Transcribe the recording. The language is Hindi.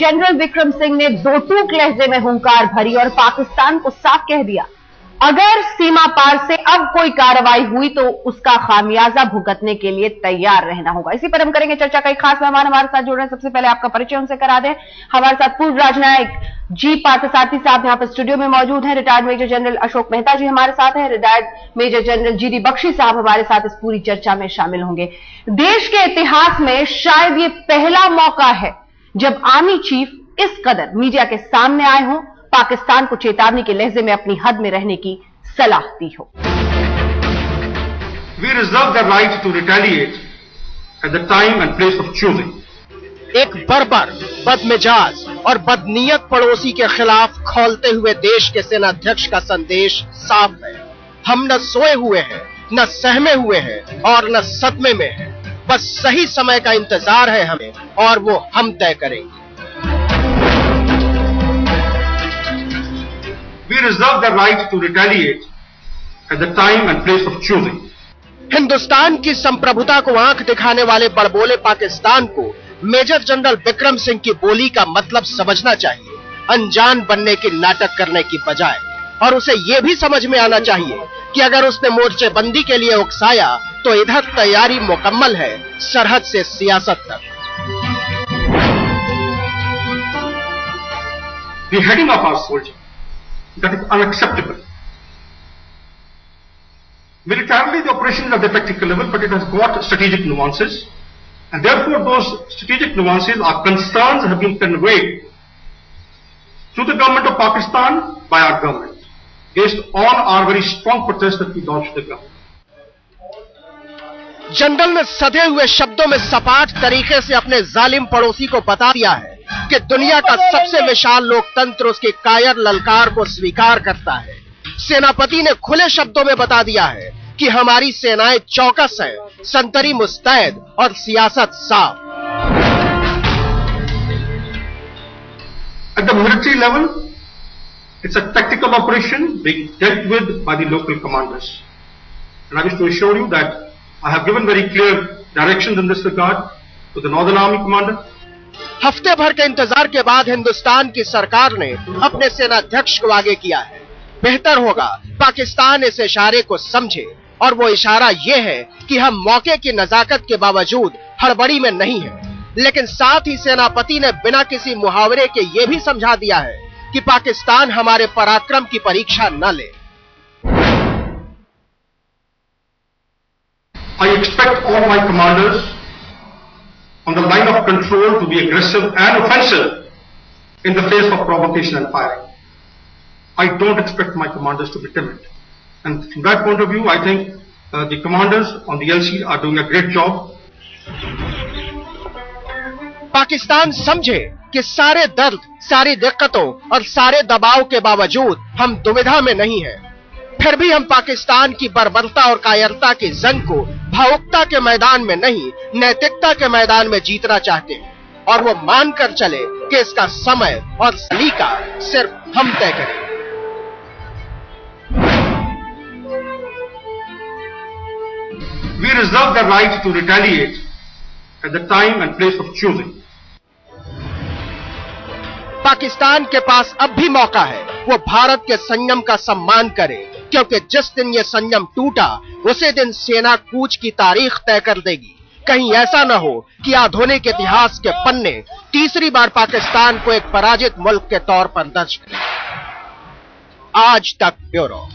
जनरल विक्रम सिंह ने दो टूक लहजे में हुंकार भरी और पाकिस्तान को साफ कह दिया, अगर सीमा पार से अब कोई कार्रवाई हुई तो उसका खामियाजा भुगतने के लिए तैयार रहना होगा। इसी पर हम करेंगे चर्चा। कई खास मेहमान हमारे साथ जुड़ रहे हैं। सबसे पहले आपका परिचय उनसे करा दें। हमारे साथ पूर्व राजनायक जी पार्थसारथी साहब यहां पर स्टूडियो में मौजूद हैं। Retired major general Ashok Mehta ji हमारे साथ हैं। Retired major general GD Bakshi साहब हमारे साथ इस पूरी चर्चा में शामिल होंगे। देश के इतिहास में शायद ये पहला मौका है जब आर्मी चीफ इस कदर मीडिया के सामने आए हों, पाकिस्तान को चेतावनी के लहजे में अपनी हद में रहने की सलाह दी हो। We reserve the right to retaliate at the time and place of choosing. एक बर्बर, बदमिजाज और बदनीयत पड़ोसी के खिलाफ खोलते हुए देश के सेनाध्यक्ष का संदेश साफ है। हम न सोए हुए हैं, न सहमे हुए हैं और न सदमे में हैं। बस सही समय का इंतजार है हमें और वो हम तय करेंगे। We reserve the right to retaliate at the time and place of choosing. Hindustan की संप्रभुता को आंख दिखाने वाले बड़बोले पाकिस्तान को मेजर जनरल विक्रम सिंह की बोली का मतलब समझना चाहिए, अनजान बनने के नाटक करने की बजाय। और उसे यह भी समझ में आना चाहिए कि अगर उसने मोर्चेबंदी के लिए उकसाया तो इधर तैयारी मुकम्मल है, सरहद से सियासत तक। The heading of our soldier, that is unacceptable. Militarily, the operation is at a tactical level, but it has got strategic nuances, and therefore those strategic nuances or concerns have been conveyed to the government of Pakistan by our government, based on our very strong protest that we launched to the government. General ने सधे हुए शब्दों में सपाट तरीके से अपने जालिम पड़ोसी को बता दिया है कि दुनिया का सबसे विशाल लोकतंत्र उसके कायर ललकार को स्वीकार करता है। सेनापति ने खुले शब्दों में बता दिया है कि हमारी सेनाएं चौकस हैं, संतरी मुस्तैद और सियासत साफ। At the military level, it's a tactical operation being dealt with by the local commanders. And I wish to assure you that I have given very clear directions in this regard to the Northern Army Commander. हफ्ते भर के इंतजार के बाद हिंदुस्तान की सरकार ने अपने सेनाध्यक्ष को आगे किया है। बेहतर होगा पाकिस्तान इस इशारे को समझे, और वो इशारा ये है कि हम मौके की नजाकत के बावजूद हड़बड़ी में नहीं हैं। लेकिन साथ ही सेनापति ने बिना किसी मुहावरे के ये भी समझा दिया है कि पाकिस्तान हमारे पराक्रम की परीक्षा न ले। I expect all my commanders on the line of control to be aggressive and offensive in the face of provocation and firing. I don't expect my commanders to be timid. And from that point of view, I think the commanders on the LC are doing a great job. Pakistan समझे कि सारे दर्द, सारी दिक्कतों और सारे दबाव के बावजूद हम दुविधा में नहीं हैं। फिर भी हम पाकिस्तान की बर्बरता और कायरता की जंग को भावुकता के मैदान में नहीं, नैतिकता के मैदान में जीतना चाहते हैं। और वो मानकर चले कि इसका समय और सलीका सिर्फ हम तय करें। We reserve the right to retaliate at the time and place of choosing. Pakistan के पास अब भी मौका है वो भारत के संयम का सम्मान करे, क्योंकि जिस दिन ये संयम टूटा उसी दिन सेना कूच की तारीख तय कर देगी। कहीं ऐसा न हो कि आधुनिक इतिहास के पन्ने तीसरी बार पाकिस्तान को एक पराजित मुल्क के तौर पर दर्ज करें। आज तक ब्यूरो।